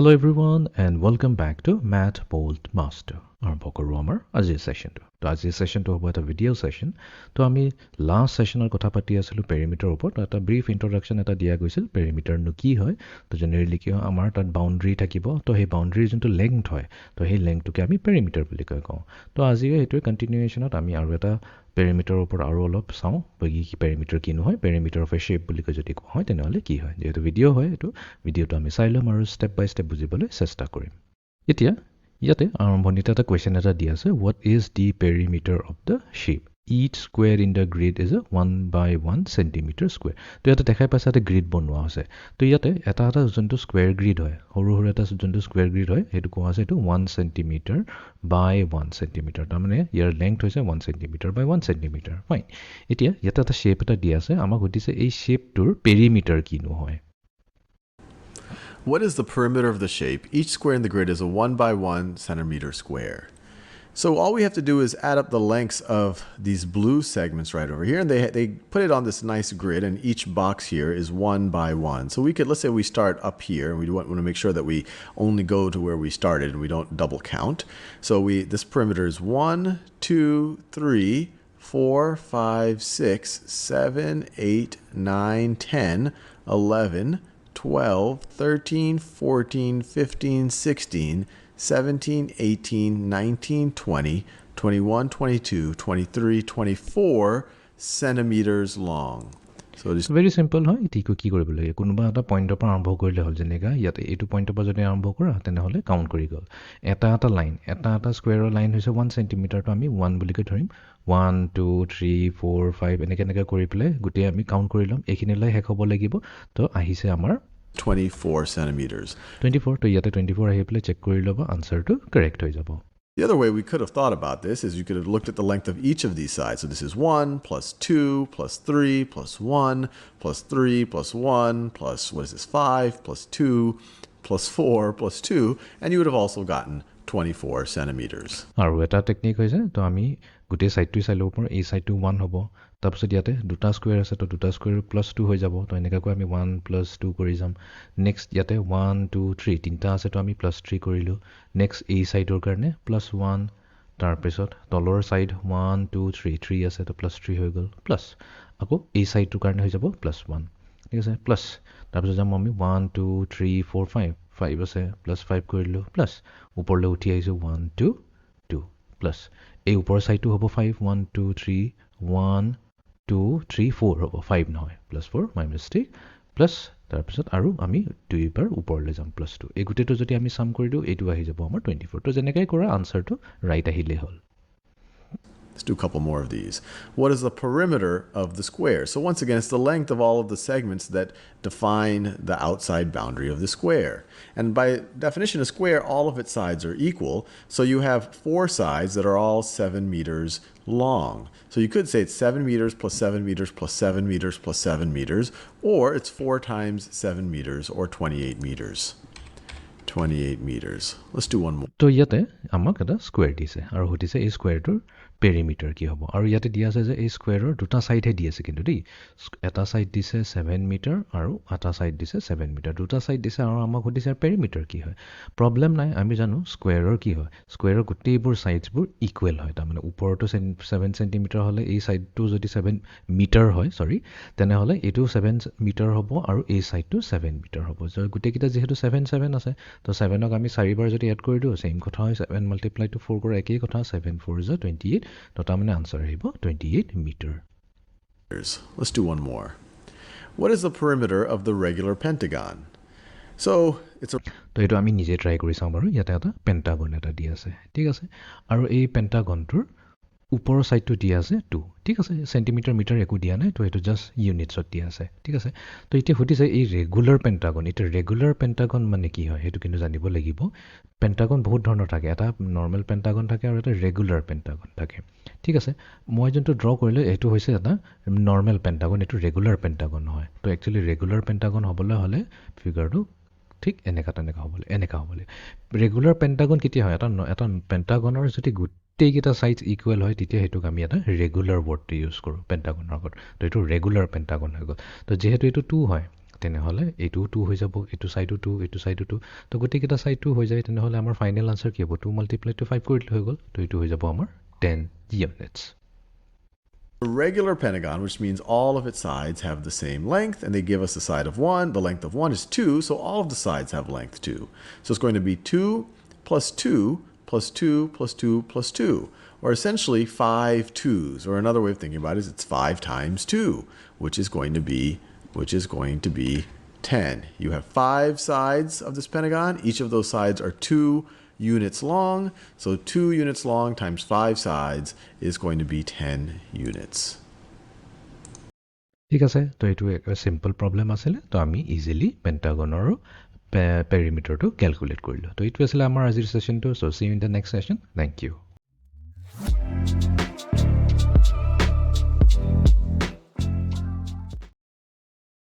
Hello everyone and welcome back to Mathboltmaster. আৰম্ভ কৰোঁ আমাৰ আজিৰ সেশনটো তো আজিৰ সেশনটো হ'ব এটা ভিডিঅ' সেশন তো আমি লাষ্ট সেশনৰ কথা পাতি আছিলোঁ পেৰিমিটাৰ ওপৰত এটা ব্ৰিফ ইন্ট্ৰডাকশন এটা দিয়া গৈছিল পেৰিমিটাৰনো কি হয় তো জেনেৰেলি কি হয় আমাৰ তাত বাউণ্ডাৰী থাকিব তো সেই বাউণ্ডাৰীৰ যোনটো লেংথ হয় তো সেই লেংথটোকে আমি পেৰিমিটাৰ বুলি কওঁ তো আজি এইটোৰ কন্টিনিউৱেশ্যনত আমি আৰু এটা পেৰিমিটাৰৰ ওপৰত আৰু অলপ চাওঁ কি পেৰিমিটাৰ কি নহয় পেৰিমিটাৰ অফ এ শেপ বুলি কৈ যদি কোৱা হয় তেনেহ'লে কি হয় যেহেতু ভিডিঅ' হয় এইটো ভিডিঅ'টো আমি চাই ল'ম আৰু ষ্টেপ বাই ষ্টেপ বুজিবলৈ চেষ্টা কৰিম এতিয়া ইয়াতে আৰম্ভণিতে এটা কুৱেশ্যন এটা দি আছে what is the perimeter of the shape each square in the grid is a 1 by 1 centimeter square তো ইয়াতে দেখাই পাইছে এটা গ্ৰিড বনোৱা হৈছে তো ইয়াতে এটা যোনটো স্কুৱেৰ গ্ৰিড হয় সৰু সৰু এটা যোনটো স্কুৱেৰ গ্ৰিড হয় সেইটো কোৱা আছে এইটো 1 centimeter by 1 centimeter তাৰমানে ইয়াৰ লেংথ হৈছে 1 centimeter by 1 centimeter ফাইন এতিয়া ইয়াতে এটা শ্বেপ এটা দি আছে আমাক সুধিছে এই শ্বেপটোৰ পেৰিমিটাৰ কিনো হয় What is the perimeter of the shape? Each square in the grid is a 1 by 1 centimeter square. So all we have to do is add up the lengths of these blue segments right over here, and they put it on this nice grid, and each box here is 1 by 1. So we could, let's say we start up here, and we want to make sure that we only go to where we started and we don't double count. So this perimeter is 1, 2, 3, 4, 5, 6, 7, 8, 9, 10, 11, 12, 13, 14, 15, 16, 17, 18, 19, 20, 21, 22, 23, 24 centimeters long. So it is very simple হয় এটিকো কি কৰিব লাগে কোনোবা এটা পইণ্টৰ পৰা আৰম্ভ কৰিলে হ'ল যেনেকা ইয়াতে এইটো পইণ্টৰ পৰা যদি আৰম্ভ কৰা তেনেহ'লে কাউণ্ট কৰি গ'ল এটা লাইন এটা স্কুৱেৰৰ লাইন হৈছে 1 চেণ্টিমিটাৰটো আমি 1 বুলিকৈ ধৰিম 1 2 3 4 5 এনেকৈ কৰি পেলাই গোটেই আমি কাউণ্ট কৰি ল'ম এইখিনিলৈ শেষ হ'ব লাগিব তো আহিছে আমাৰ 24 centimeters. 24 তো ইয়াতে 24 আহি পেলাই চেক কৰি ল'ব আনসাৰটো কাৰেক্ট হৈ যাব The other way we could have thought about this is you could have looked at the length of each of these sides. So this is 1 plus 2 plus 3 plus 1 plus 3 plus 1 plus, what is this, 5 plus 2 plus 4 plus 2. And you would have also gotten 24 centimeters. আৰু এটা technique হৈছে তো আমি গোটেই সাইডটো চাই ল'ব পাৰোঁ এই সাইডটো 1 হ'ব তাৰপিছত ইয়াতে দুটা স্কুৱেৰ আছে তো দুটা স্কুৱেৰ প্লাছ 2 হৈ যাব তো এনেকৈ আমি 1 প্লাছ 2 কৰি যাম নেক্সট ইয়াতে 1 2 3 তিনিটা আছে তো আমি প্লাছ 3 কৰিলোঁ নেক্সট এই সাইডৰ কাৰণে প্লাছ 1 তাৰপিছত তলৰ সাইড 1 2 3 3 আছে তো প্লাছ 3 হৈ গ'ল প্লাছ আকৌ এই সাইডটোৰ কাৰণে হৈ যাব প্লাছ 1 ঠিক আছে প্লাছ তাৰপিছত যাম আমি 1 2 3 4 5 5 আছে প্লাছ 5 কৰিলোঁ প্লাছ ওপৰলৈ উঠি আহিছোঁ 1 2 2 প্লাছ এই ওপৰৰ সাইডটো হ'ব 5 1 2 3 1 2 3 4 হ'ব 5 নহয় প্লাছ 4 মাই মিষ্টেক প্লাছ তাৰপিছত আৰু আমি দুইবাৰ ওপৰলৈ যাম প্লাছ 2 এই গোটেইটো যদি আমি সাম কৰি দিওঁ এইটো আহি যাব আমাৰ 24 তো যেনেকৈ কৰা আনসাৰটো ৰাইট আহিলে হ'ল Let's do a couple more of these. What is the perimeter of the square? So once again, it's the length of all of the segments that define the outside boundary of the square. And by definition, a square, all of its sides are equal. So you have 4 sides that are all 7 meters long. So you could say it's 7 meters plus 7 meters plus 7 meters plus 7 meters, or it's 4 times 7 meters, or 28 meters. 28 meters. Let's do one more. তো ইয়াতে আমাক এটা square দিছে আৰু সুধিছে এই স্কুৱেৰটোৰ perimeter কি হ'ব আৰু ইয়াতে দিয়া আছে যে এই স্কুৱেৰৰ দুটা সাইডহে দি আছে কিন্তু দেই এটা সাইড দিছে 7 মিটাৰ আৰু এটা সাইড দিছে 7 মিটাৰ দুটা সাইড দিছে আৰু আমাক সুধিছে পেৰিমিটাৰ কি হয় প্ৰব্লেম নাই আমি জানো স্কুৱেৰৰ কি হয় স্কুৱেৰৰ গোটেইবোৰ সাইডছবোৰ ইকুৱেল হয় তাৰমানে ওপৰটো 7 চেণ্টিমিটাৰ হ'লে এই সাইডটো যদি 7 মিটাৰ হয় তেনেহ'লে এইটো 7 মিটাৰ হ'ব আৰু এই সাইডটো 7 মিটাৰ হ'ব গোটেইকেইটা যিহেতু 7 7 আছে তো 7ক আমি 4বাৰ যদি এড কৰি দিওঁ সেম কথা হয় 7 মাল্টিপ্লাই টু 4 কৰা একেই কথা 7 4 is 28 তো তাৰমানে আনসাৰ আহিব 28 metre Let's do one more. What is the perimeter of the regular pentagon? So it's a তো এইটো আমি নিজে ট্ৰাই কৰি চাওঁ বাৰু ইয়াতে এটা পেণ্টাগন এটা দি আছে ঠিক আছে আৰু এই পেণ্টাগনটোৰ ওপৰৰ সাইডটো দিয়া আছে 2 ঠিক আছে সেন্টিমিটাৰ মিটাৰ একো দিয়া নাই তো এইটো জাস্ট ইউনিটছত দিয়া আছে ঠিক আছে তো এতিয়া সুধিছে এই ৰেগুলাৰ পেণ্টাগন এটা ৰেগুলাৰ পেণ্টাগন মানে কি হয় সেইটো কিন্তু জানিব লাগিব পেণ্টাগন বহুত ধৰণৰ থাকে এটা নৰ্মেল পেণ্টাগন থাকে আৰু এটা ৰেগুলাৰ পেণ্টাগন থাকে ঠিক আছে মই যোনটো ড্ৰ কৰিলে এইটো হৈছে এটা নৰ্মেল পেণ্টাগন এইটো ৰেগুলাৰ পেণ্টাগন হয় তো একচুৱেলি ৰেগুলাৰ পেণ্টাগন হ'বলৈ হ'লে ফিগাৰটো ঠিক এনেকা হ'ব ৰেগুলাৰ পেণ্টাগন কেতিয়া হয় এটা পেণ্টাগনৰ যদি গোটেইকেইটা সাইডছ ইকুৱেল হয় তেতিয়া সেইটোক আমি এটা ৰেগুলাৰ ৱৰ্ডটো ইউজ কৰোঁ পেণ্টাগনৰ আগত তো এইটো ৰেগুলাৰ পেণ্টাগন হৈ গ'ল তো যিহেতু এইটো 2 হয় তেনেহ'লে এইটো 2 হৈ যাব, এইটো চাইডো 2, এইটো চাইডো 2, তো গোটেইকেইটা চাইড 2 হৈ যায়, তেনেহ'লে আমাৰ ফাইনেল আনচাৰ কি হ'ব? 2 × 5 কৰিলে হৈ গ'ল, তো এইটো হৈ যাব আমাৰ 10 units. A regular pentagon, which means all of its sides have the same length, and they give us the side of 1. The length of 1 is 2, so all of the sides have length 2. So it's going to be 2 plus 2 plus 2 plus 2 plus 2, or essentially 5 2s. Or another way of thinking about it is it's 5 times 2, which is going to be 10. You have 5 sides of this pentagon. Each of those sides are 2 units long. So 2 units long times 5 sides is going to be 10 units. ঠিক আছে, তো এইটো একটা simple problem আছিলে, তো আমি easily পেণ্টাগনৰো পেৰিমিটাৰটো calculate কৰিলোঁ। তো এইটো আছিলে আমাৰ আজিৰ ছেশ্যনটো। So' see you in the next session. Thank U.